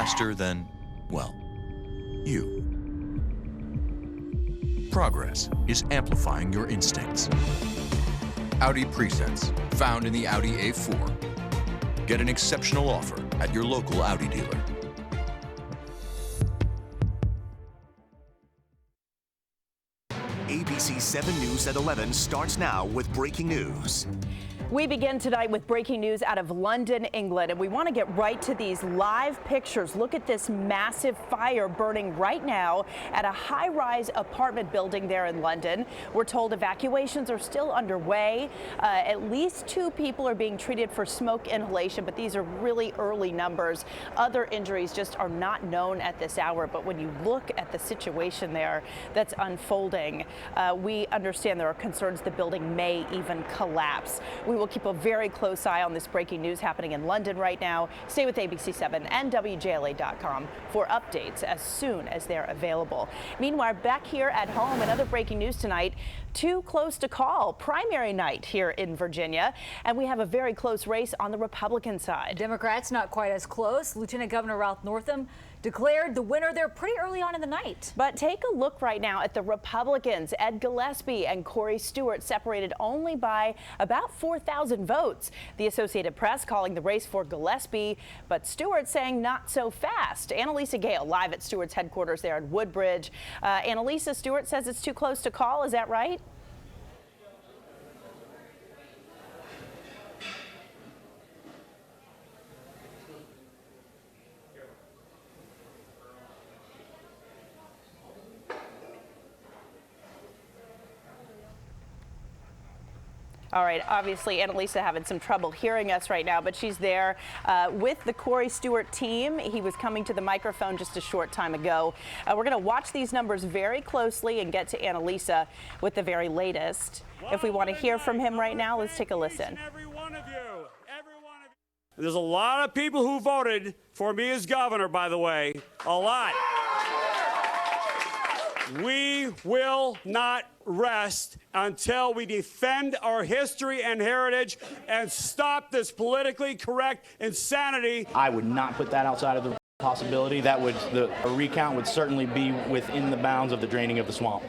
faster than, well, you. Progress is amplifying your instincts. Audi Presets, found in the Audi A4. Get an exceptional offer at your local Audi dealer. ABC 7 News at 11 starts now with breaking news. We begin tonight with breaking news out of London, England, and we want to get right to these live pictures. Look at this massive fire burning right now at a high-rise apartment building there in London. We're told evacuations are still underway. At least 2 people are being treated for smoke inhalation, but these are really early numbers. Other injuries just are not known at this hour, but when you look at the situation there that's unfolding, we understand there are concerns the building may even collapse. We will keep a very close eye on this breaking news happening in London right now. Stay with ABC 7 and WJLA.com for updates as soon as they're available. Meanwhile, back here at home, another breaking news tonight. Too close to call. Primary night here in Virginia, and we have a very close race on the Republican side. Democrats not quite as close. Lieutenant Governor Ralph Northam declared the winner there pretty early on in the night. But take a look right now at the Republicans. Ed Gillespie and Corey Stewart separated only by about 4,000 votes. The Associated Press calling the race for Gillespie, but Stewart saying not so fast. Annalisa Gale live at Stewart's headquarters there in Woodbridge. Annalisa, Stewart says it's too close to call. Is that right? All right, obviously Annalisa having some trouble hearing us right now, but she's there with the Corey Stewart team. He was coming to the microphone just a short time ago. We're going to watch these numbers very closely and get to Annalisa with the very latest. If we want to hear from him right now, let's take a listen. There's a lot of people who voted for me as governor, by the way, a lot. We will not rest until we defend our history and heritage and stop this politically correct insanity. I would not put that outside of the possibility. A recount would certainly be within the bounds of the draining of the swamp.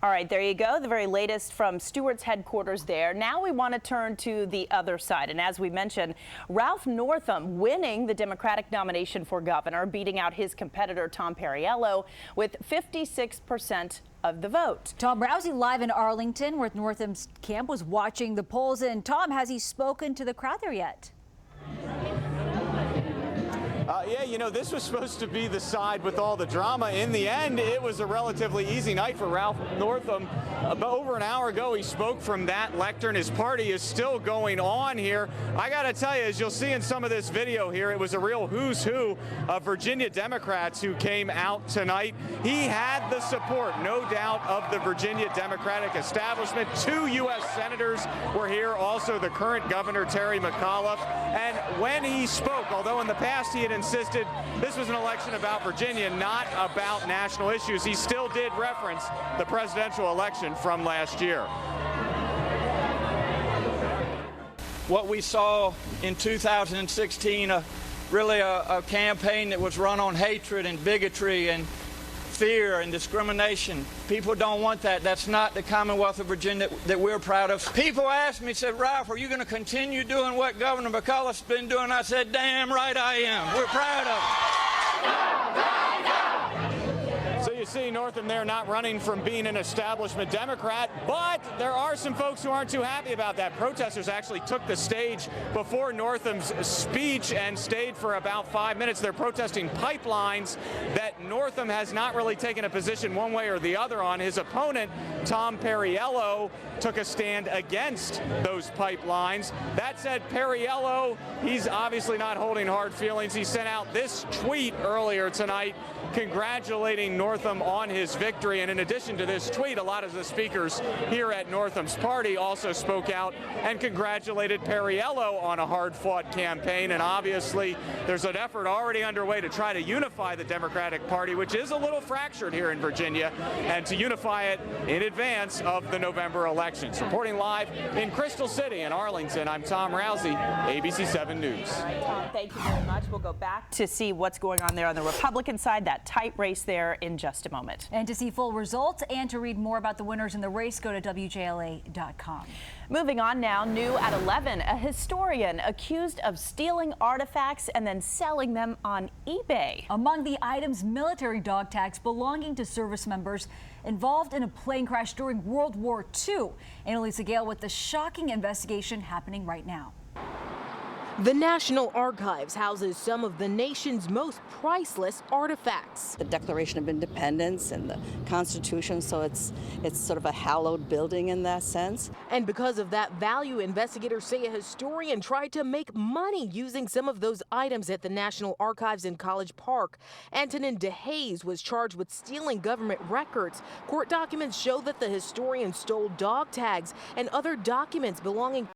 All right, there you go. The very latest from Stewart's headquarters there. Now we want to turn to the other side. And as we mentioned, Ralph Northam winning the Democratic nomination for governor, beating out his competitor Tom Perriello with 56% of the vote. Tom Rousey live in Arlington, where Northam's camp was watching the polls. And Tom, has he spoken to the crowd there yet? Yeah, you know, this was supposed to be the side with all the drama. In the end, it was a relatively easy night for Ralph Northam. About over an hour ago, he spoke from that lectern. His party is still going on here. I got to tell you, as you'll see in some of this video here, it was a real who's who of Virginia Democrats who came out tonight. He had the support, no doubt, of the Virginia Democratic establishment. 2 U.S. senators were here, also the current governor, Terry McAuliffe. And when he spoke, although in the past he had insisted this was an election about Virginia, not about national issues, he still did reference the presidential election from last year. What we saw in 2016, really a campaign that was run on hatred and bigotry and fear and discrimination. People don't want that. That's not the Commonwealth of Virginia that we're proud of. People asked me, said, Ralph, are you going to continue doing what Governor McAuliffe's been doing? I said, damn right I am. We're proud of it. So you see Northam there not running from being an establishment Democrat, but there are some folks who aren't too happy about that. Protesters actually took the stage before Northam's speech and stayed for about 5 minutes. They're protesting pipelines that Northam has not really taken a position one way or the other on. His opponent, Tom Perriello, took a stand against those pipelines. That said, Perriello, he's obviously not holding hard feelings. He sent out this tweet earlier tonight congratulating Northam him on his victory. And in addition to this tweet, a lot of the speakers here at Northam's party also spoke out and congratulated Perriello on a hard-fought campaign. And obviously, there's an effort already underway to try to unify the Democratic Party, which is a little fractured here in Virginia, and to unify it in advance of the November elections. Reporting live in Crystal City and Arlington, I'm Tom Rousey, ABC 7 News. All right, Tom, thank you very much. We'll go back to see what's going on there on the Republican side, that tight race there, in just a moment. And to see full results and to read more about the winners in the race, go to WJLA.com. Moving on now, new at 11, a historian accused of stealing artifacts and then selling them on eBay. Among the items, military dog tags belonging to service members involved in a plane crash during World War II. Annalisa Gale with the shocking investigation happening right now. The National Archives houses some of the nation's most priceless artifacts. The Declaration of Independence and the Constitution, so it's sort of a hallowed building in that sense. And because of that value, investigators say a historian tried to make money using some of those items at the National Archives in College Park. Antonin DeHaze was charged with stealing government records. Court documents show that the historian stole dog tags and other documents belonging